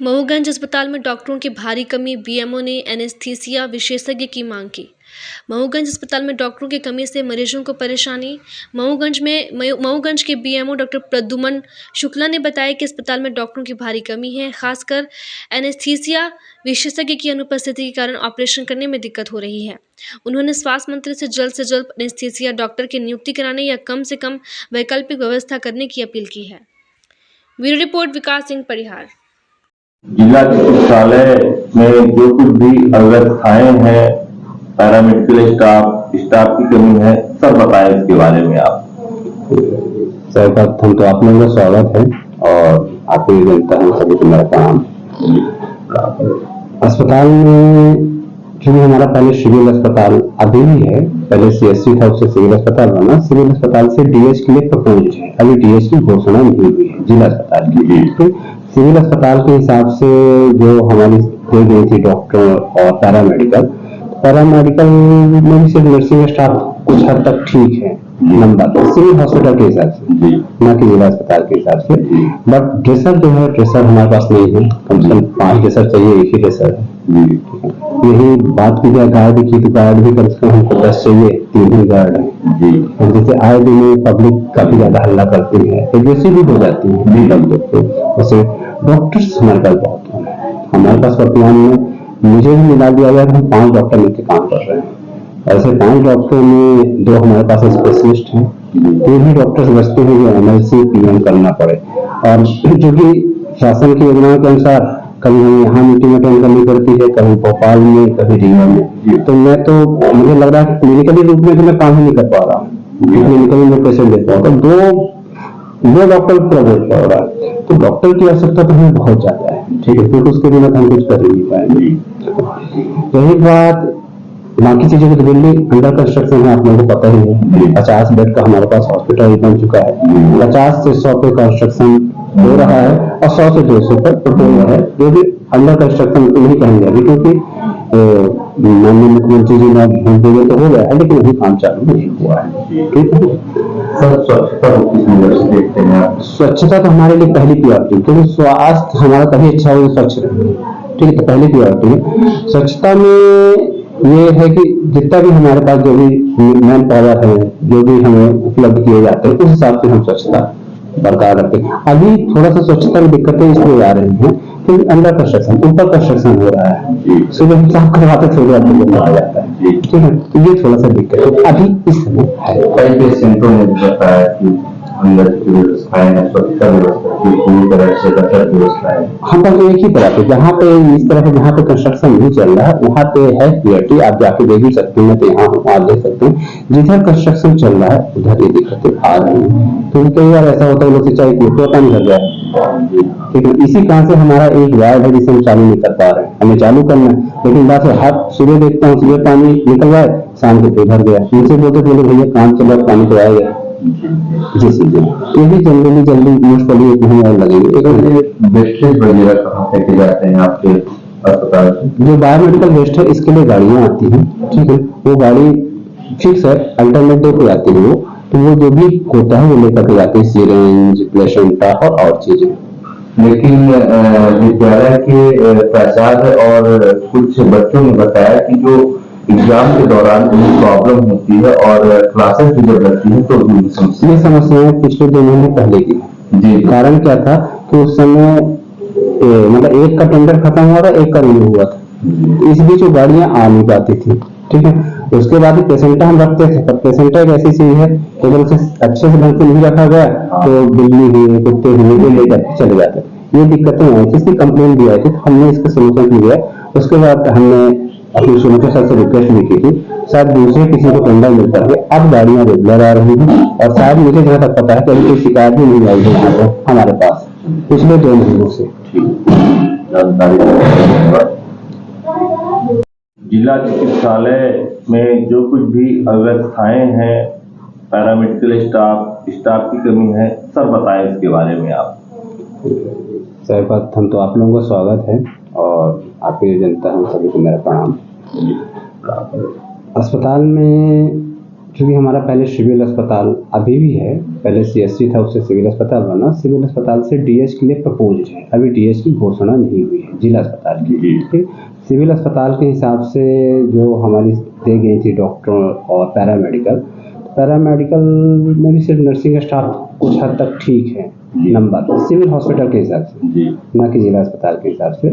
महूगंज अस्पताल में डॉक्टरों की भारी कमी, बीएमओ ने एनेस्थीसिया विशेषज्ञ की मांग की। महूगंज अस्पताल में डॉक्टरों की कमी से मरीजों को परेशानी। महूगंज के बीएमओ डॉक्टर प्रद्युमन शुक्ला ने बताया कि अस्पताल में डॉक्टरों की भारी कमी है, खासकर एनेस्थीसिया विशेषज्ञ की अनुपस्थिति के कारण ऑपरेशन करने में दिक्कत हो रही है। उन्होंने स्वास्थ्य मंत्री से जल्द एनेस्थीसिया डॉक्टर की नियुक्ति कराने या कम से कम वैकल्पिक व्यवस्था करने की अपील की है। ब्यूरो रिपोर्ट, विकास सिंह परिहार। जिला चिकित्सालय में जो कुछ भी अव्यवस्थाएं हैं, पैरामेडिकल स्टाफ की कमी है, सब बताएं इसके बारे में आप। सर्वप्रथम तो आप लोगों का स्वागत है और आपकी जनता है सभी को मेरा प्रणाम। अस्पताल में क्योंकि हमारा पहले सिविल अस्पताल अभी भी है, पहले सीएससी था, उससे सिविल अस्पताल बना, सिविल अस्पताल से डीएच के लिए प्रपोज है, अभी डीएच की घोषणा नहीं हुई है जिला अस्पताल की। तो सिविल अस्पताल के हिसाब से जो हमारी दे गई थी डॉक्टर और पैरामेडिकल में भी सिर्फ नर्सिंग स्टाफ कुछ हद तक ठीक है नंबर सिविल हॉस्पिटल के हिसाब से, न कि जिला अस्पताल के हिसाब से। बट ड्रेसर जो है, ड्रेसर हमारे पास नहीं है, कम से कम 5 ड्रेसर चाहिए, एक ही ड्रेसर है। यही बात की जाए गार्ड की, तो गार्ड भी कम से कम हमको 10 चाहिए, 3 ही गार्ड है। और जैसे आए दिन पब्लिक काफी ज्यादा हल्ला करती है, एग्रेसिव भी हो जाती है पब्लिक को, वैसे डॉक्टर्स हमारे पास बहुत हैं। हमारे पास वर्तमान में मुझे भी मिला दिया गया कि हम 5 डॉक्टर मिलकर काम कर रहे हैं। ऐसे 5 डॉक्टर में 2 हमारे पास स्पेशलिस्ट हैं, 3 ही डॉक्टर्स बचते हैं जो एमएलसी पीएम करना पड़े। और जो कि शासन की योजनाओं के अनुसार कभी हमें यहाँ मीटिंग अटेंड करनी पड़ती है, कभी भोपाल में, कभी रीवा में। तो मुझे लग रहा है क्लिनिकली रूप में तो मैं काम ही नहीं कर पा रहा हूँ, क्लिनिकली मैं पेशेंट देख रहा हूँ। तो 2 डॉक्टर प्रवेश कर रहा है, तो डॉक्टर की आवश्यकता तो हमें बहुत ज्यादा है, ठीक है, क्योंकि उसके बिना हम कुछ कर ही नहीं पाएंगे। यही बात बाकी चीजों की बिल्डिंग अंडर कंस्ट्रक्शन है, आप लोगों को पता ही है। 50 बेड का हमारे पास हॉस्पिटल बन चुका है, 50 से 100 पे कंस्ट्रक्शन हो रहा है और 100 से 200 पर प्रपोजल है, जो भी अंडर कंस्ट्रक्शन नहीं कहेंगे अभी, क्योंकि माननीय मुख्यमंत्री जी ने भेजे तो हो गया है, लेकिन अभी काम चालू नहीं हुआ है। ठीक है, स्वच्छता तो हमारे लिए पहली प्रायोरिटी, क्योंकि स्वास्थ्य हमारा तभी अच्छा हो स्वच्छ रहे। ठीक है, तो पहली प्रायोरिटी है स्वच्छता में। ये है कि जितना भी हमारे पास जो भी मैन पावर है, जो भी हमें उपलब्ध किए जाते हैं, उस हिसाब से हम स्वच्छता बरकरार रखते हैं। अभी थोड़ा सा स्वच्छता में दिक्कतें इसलिए आ रही हैं क्योंकि अंडर कंस्ट्रक्शन, ऊपर कंस्ट्रक्शन हो रहा है, सुबह हम साफ करवाते थोड़ी देर आ जाता है। ठीक है, तो ये थोड़ा सा दिक्कत है अभी इस समय है। कई पेशेंटों ने बताया कि अंदर की व्यवस्थाएं हैं, स्वच्छता व्यवस्था की पूरी तरह से गठित व्यवस्था है। हम बस एक ही तरह पे, जहाँ पे इस तरह से जहाँ पे कंस्ट्रक्शन नहीं चल रहा है वहाँ पे है क्लियरिटी, आप जाके देख भी सकते हैं, तो यहाँ वहाँ देख सकते हैं। जिधर कंस्ट्रक्शन चल रहा है उधर ये दिक्कतें आ रही हैं, क्योंकि कई बार ऐसा होता है लोग सिंचाई की काम कर रहा है। ठीक है, इसी कारण से हमारा एक वार्ड है जिसे हम चालू नहीं कर पा रहे हैं, हमें चालू करना है, लेकिन बात हाथ सुबह देखता हूँ सुबह पानी निकल रहा है, शाम को भर गया, उनसे बोलते थे भैया काम चल रहा, पानी तो आएगा। जी जी, ये भी जल्दी मोस्ट प्रोबेबली 1 महीना और लगेंगे। वेस्टेज वगैरह कहाँ फेंके जाते हैं आपके अस्पताल से? जो बायोमेडिकल वेस्ट है इसके लिए गाड़ियां आती हैं, ठीक है, वो गाड़ी फिक्स है, अल्टरनेट डे पे आती है वो, तो वो जो भी होता है वो लेकर के जाते हैं, सिरिंज, प्लेसेंटा और चीजें। लेकिन विद्यालय के प्राचार्य और कुछ बच्चों ने बताया कि जो एग्जाम के दौरान प्रॉब्लम होती है और क्लासेस भी जब लगती है तो ये समस्याएं पिछले 2 महीने पहले की जी। कारण क्या था कि उस समय मतलब एक का टेंडर खत्म हुआ था, एक का रिन्यू हुआ था, इस बीच वो गाड़ियां आ नहीं पाती थी। ठीक है, उसके बाद पेशेंटा हम रखते थे, पर पेशेंटा एक ऐसी चीज है कि अगर उसे अच्छे से ढंग से नहीं रखा गया तो बिल्ली हुई, कुत्ते हुए तो लेकर चले जाते। ये दिक्कतें आई थी, इसकी कंप्लेन भी आई थी, हमने इसका सोल्यूशन लिया। उसके बाद हमने अपनी सुनते सर से रिक्वेस्ट भी की थी, शायद दूसरे किसी को टेंडर मिलता है, अब गाड़ियां रेगुलर आ रही हैं और शायद मुझे जहां तक पता है कि कोई शिकायत भी नहीं आई है हमारे पास पिछले 2 महीनों से। जिला चिकित्सालय में जो कुछ भी अव्यवस्थाएं हैं, पैरामेडिकल स्टाफ की कमी है, सब बताएं इसके बारे में आप। सर्वप्रथम तो आप लोगों का स्वागत है और आपकी जनता है सभी को मेरा प्रणाम। अस्पताल में क्योंकि हमारा पहले सिविल अस्पताल अभी भी है, पहले सीएससी था, उससे सिविल अस्पताल बना। सिविल अस्पताल से डीएच के लिए प्रपोज्ड है, अभी डीएच की घोषणा नहीं हुई है जिला अस्पताल की। ठीक, सिविल अस्पताल के हिसाब से जो हमारी दी गई थी डॉक्टर और पैरामेडिकल में भी सिर्फ नर्सिंग स्टाफ कुछ हद तक ठीक है नंबर, सिविल हॉस्पिटल के हिसाब से, ना कि जिला अस्पताल के हिसाब से।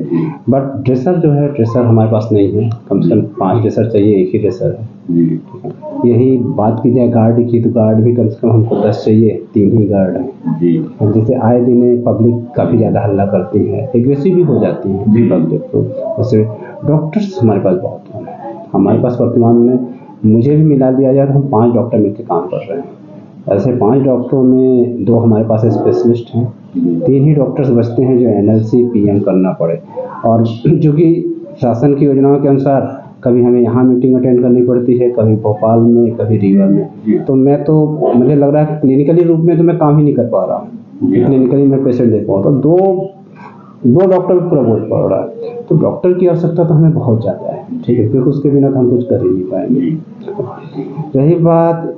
बट ड्रेसर जो है, ड्रेसर हमारे पास नहीं है, कम से कम 5 ड्रेसर चाहिए, एक ही ड्रेसर है। ठीक है, यही बात की जाए गार्ड की, तो गार्ड भी कम से कम हमको 10 चाहिए, 3 ही गार्ड हैं। जैसे आए दिन पब्लिक काफ़ी ज़्यादा हल्ला करती है, एग्रेसिव भी हो जाती है पब्लिक, तो वैसे डॉक्टर्स हमारे पास बहुत कम है। हमारे पास वर्तमान में, मुझे भी मिला दिया जाए तो हम 5 डॉक्टर मिलकर काम कर रहे हैं। ऐसे 5 डॉक्टरों में 2 हमारे पास स्पेशलिस्ट हैं, 3 ही डॉक्टर्स बचते हैं जो एनएलसी पीएम करना पड़े। और जो कि शासन की योजनाओं के अनुसार कभी हमें यहाँ मीटिंग अटेंड करनी पड़ती है, कभी भोपाल में, कभी रीवा में। तो मुझे लग रहा है कि क्लिनिकली रूप में तो मैं काम ही नहीं कर पा रहा हूँ, क्लिनिकली मैं पेशेंट देख पाऊँ। तो दो डॉक्टर पर पूरा बोझ पड़ रहा है। तो डॉक्टर की आवश्यकता तो हमें बहुत ज़्यादा है, ठीक है, क्योंकि उसके बिना तो हम कुछ कर ही नहीं पाएंगे। रही बात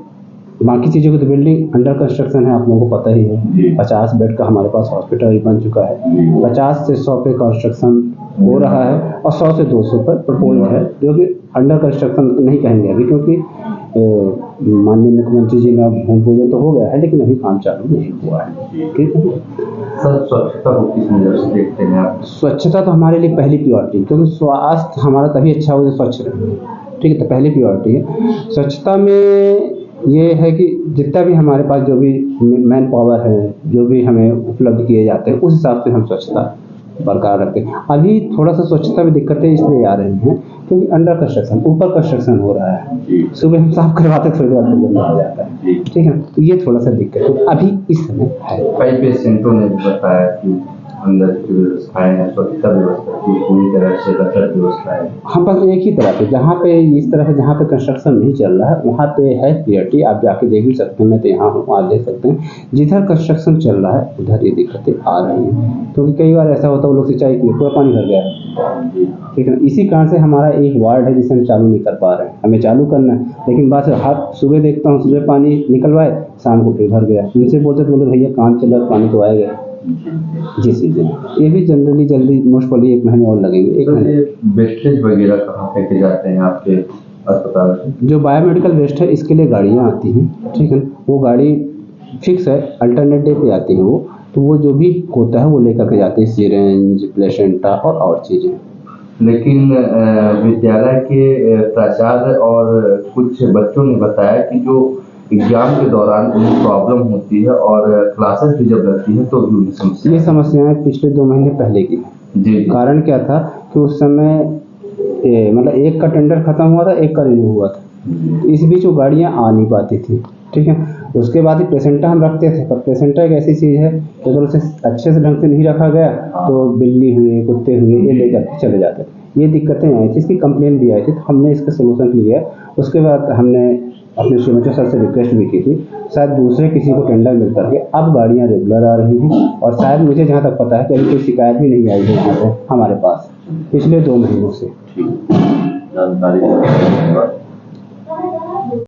बाकी चीज़ों की, तो बिल्डिंग अंडर कंस्ट्रक्शन है, आप लोगों को पता ही है। 50 बेड का हमारे पास हॉस्पिटल ही बन चुका है। 50 से 100 पे कंस्ट्रक्शन हो रहा है और 100 से 200 पर प्रपोज है, जो कि अंडर कंस्ट्रक्शन नहीं कहेंगे अभी, क्योंकि माननीय मुख्यमंत्री जी का भूमि पूजन तो हो गया है, लेकिन अभी काम चालू नहीं हुआ है। ठीक है सर, स्वच्छता को किस नज़र से देखते हैं आप? स्वच्छता तो हमारे लिए पहली प्रायोरिटी, क्योंकि स्वास्थ्य हमारा तभी अच्छा हो जब स्वच्छ रहे। ठीक है, तो पहली प्रायोरिटी है। स्वच्छता में ये है कि जितना भी हमारे पास जो भी मैन पावर है, जो भी हमें उपलब्ध किए जाते हैं, उस हिसाब से हम स्वच्छता बरकरार रखते हैं। अभी थोड़ा सा स्वच्छता में दिक्कतें इसलिए आ रही हैं क्योंकि अंडर कंस्ट्रक्शन, ऊपर कंस्ट्रक्शन हो रहा है। सुबह हम साफ करवाते थोड़ी देर बाद गंदा हो जाता है। ठीक है, तो ये थोड़ा सा दिक्कत है अभी इस समय है। कई पेशेंटों ने भी बताया कि अंदर की व्यवस्थाएं हैं, स्वच्छता व्यवस्था की पूरी तरह से गलत व्यवस्था है। हाँ, बस एक ही तरह पे, जहाँ पे इस तरह से जहाँ पे कंस्ट्रक्शन नहीं चल रहा है वहाँ पे है क्लियरिटी, आप जाके देख भी सकते हैं। मैं तो यहाँ हूँ, आप देख सकते हैं। जिधर कंस्ट्रक्शन चल रहा है उधर ये दिक्कतें आ रही हैं, क्योंकि कई बार ऐसा होता है वो लोग सिंचाई किए, पूरा पानी भर गया है। ठीक है, इसी कारण से हमारा एक वार्ड है जिसे हम चालू नहीं कर पा रहे हैं, हमें चालू करना है, लेकिन बस हाथ सुबह देखता हूँ, सुबह पानी निकलवाए, शाम को फिर भर गया। उनसे बोलते बोले भैया काम चल रहा, पानी तो आएगा। जी सीजन ये भी जनरली जल्दी मोस्ट प्रॉब्ली 1 महीने और लगेंगे। 1 महीने वेस्टेज वगैरह कहाँ फेंके जाते हैं आपके अस्पताल से? जो बायोमेडिकल वेस्ट है इसके लिए गाड़ियाँ आती हैं। ठीक है, वो गाड़ी फिक्स है, अल्टरनेट डे पे आती है वो, तो वो जो भी होता है वो लेकर के जाते हैं, सिरेंज, प्लेसेंटा और चीज़ें। लेकिन विद्यालय के प्राचार्य और कुछ बच्चों ने बताया कि जो एग्जाम के दौरान उन्हें प्रॉब्लम होती है और क्लासेस भी जब लगती है तो भी उन्हें समस्या। ये समस्याएं पिछले 2 महीने पहले की हैं। जी। कारण क्या था कि उस समय मतलब एक का टेंडर खत्म हुआ था, एक का रिन्यू हुआ था, तो इस बीच वो गाड़ियाँ आ नहीं पाती थी। ठीक है, उसके बाद ही प्लेसेंटा हम रखते थे, पर प्लेसेंटा एक ऐसी चीज़ है कि अगर उसे अच्छे से ढंग से नहीं रखा गया तो बिल्ली हुए, कुत्ते हुए, ये लेकर के चले जाते थे। ये दिक्कतें आई थी, इसकी कंप्लेन भी आई थी, तो हमने इसका सोल्यूशन लिया। उसके बाद हमने अपने सीएमएचओ सर से रिक्वेस्ट भी की थी, शायद दूसरे किसी को टेंडर मिल करके अब गाड़ियाँ रेगुलर आ रही हैं, और शायद मुझे जहाँ तक पता है कि अभी कोई शिकायत भी नहीं आई है यहाँ पे हमारे पास पिछले 2 महीनों से। जानकारी